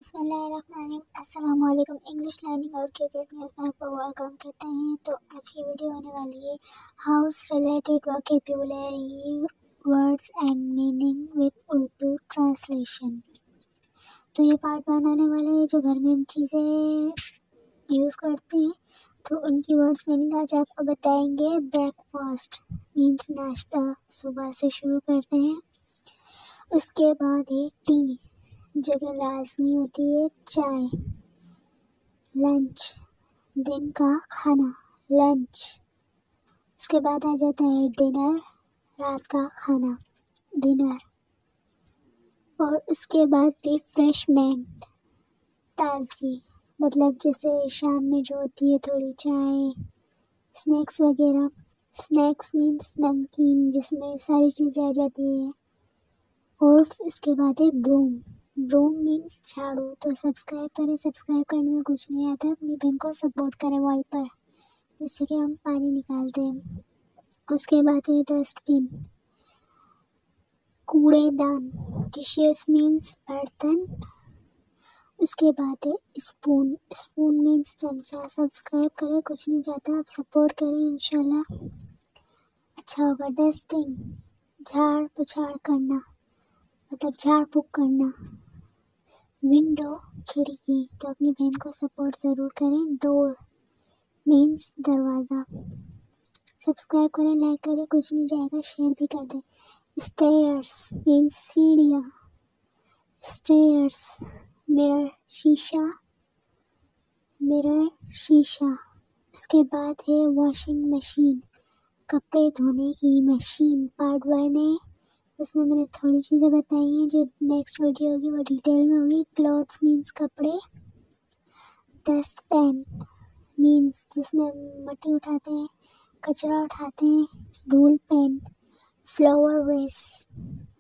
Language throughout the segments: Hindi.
अस्सलामुअलैकुम। इंग्लिश लर्निंग और क्रिकेट न्यूज़ में आपको वेलकम कहते हैं। तो आज की वीडियो होने वाली है house related vocabulary words and meaning with Urdu translation. तो ये पार्ट बनाने वाले हैं जो घर में हम चीज़ें यूज़ करते हैं तो उनकी वर्ड्स मीनिंग आज आपको बताएंगे। ब्रेकफास्ट मीन्स नाश्ता, सुबह से शुरू करते हैं। उसके बाद है टी जो कि लाजमी होती है, चाय। लंच दिन का खाना, लंच। उसके बाद आ जाता है डिनर, रात का खाना, डिनर। और उसके बाद रिफ्रेशमेंट, ताज़गी, मतलब जैसे शाम में जो होती है थोड़ी चाय, स्नैक्स वगैरह। स्नैक्स मीन्स नमकीन जिसमें सारी चीज़ें आ जाती है। और इसके बाद है ब्रूम। ब्रूम मीन्स झाड़ू। तो सब्सक्राइब करें, सब्सक्राइब करने में कुछ नहीं आता, अपनी बहन को सपोर्ट करें वाइपर जिससे कि हम पानी निकालते हैं। उसके बाद है डस्टबिन, कूड़ेदान। डिशेस मीन्स बर्तन। उसके बाद है स्पून। स्पून मीन्स चमचा। सब्सक्राइब करें, कुछ नहीं जाता, आप सपोर्ट करें, इंशाल्लाह अच्छा होगा। डस्टिंग झाड़ पोछाड़ करना, मतलब झाड़ फूँक करना। विंडो खिड़की, तो अपनी बहन को सपोर्ट ज़रूर करें। डोर मीन्स दरवाज़ा। सब्सक्राइब करें, लाइक करें, कुछ नहीं जाएगा, शेयर भी कर दें। स्टेयर्स मीन्स सीढ़ियाँ। स्टेयर्स मिरर शीशा, मिरर शीशा। उसके बाद है वॉशिंग मशीन, कपड़े धोने की मशीन। पार्ट 1 है, इसमें मैंने थोड़ी चीज़ें बताई हैं, जो नेक्स्ट वीडियो होगी वो डिटेल में होगी। क्लॉथ्स मीन्स कपड़े। डस्ट पैन मीन्स जिसमें मिट्टी उठाते हैं, कचरा उठाते हैं, धूल पेन। फ्लावर वेस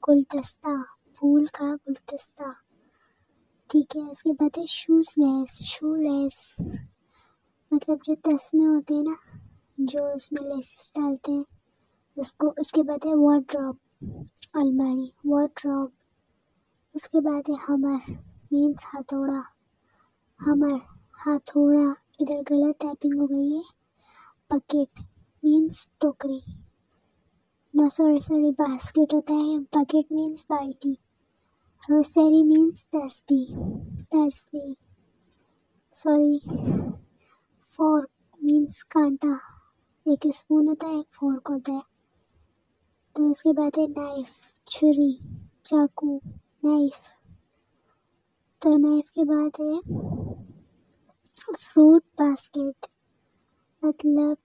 गुलदस्ता, फूल का गुलदस्ता, ठीक है। उसके बाद है शूज़ लेस, शू लेस मतलब जो तस्मे होते हैं ना, जो उसमें लेसेस डालते हैं उसको। उसके बाद है वार्डरोब, अलमारी, वार्डरोब। उसके बाद है हमर मीन्स हथौड़ा, हमर हथौड़ा। इधर गलत टाइपिंग हो गई है। बकेट मीन्स टोकरी, नो सॉरी बास्केट होता है, बकेट मीन्स बाल्टी। रोसरी मीन्स तस्बी, सॉरी। फोर्क मीन्स कांटा, एक स्पून होता है, एक फोर्क होता है। तो उसके बाद है नाइफ, छुरी, चाकू, नाइफ। तो नाइफ के बाद है फ्रूट बास्केट, मतलब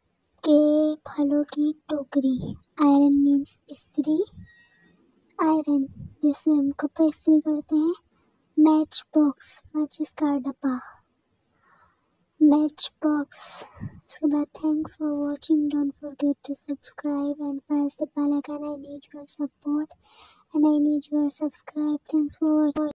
के फलों की टोकरी। आयरन मीन्स इस्त्री, आयरन जिससे हम कपड़े इस्त्री करते हैं। मैच बॉक्स, माचिस का डब्बा, मैच बॉक्स। उसके बाद thanks for watching, don't forget to subscribe and press the bell icon. I need your support and I need your subscribe. Thanks for watching.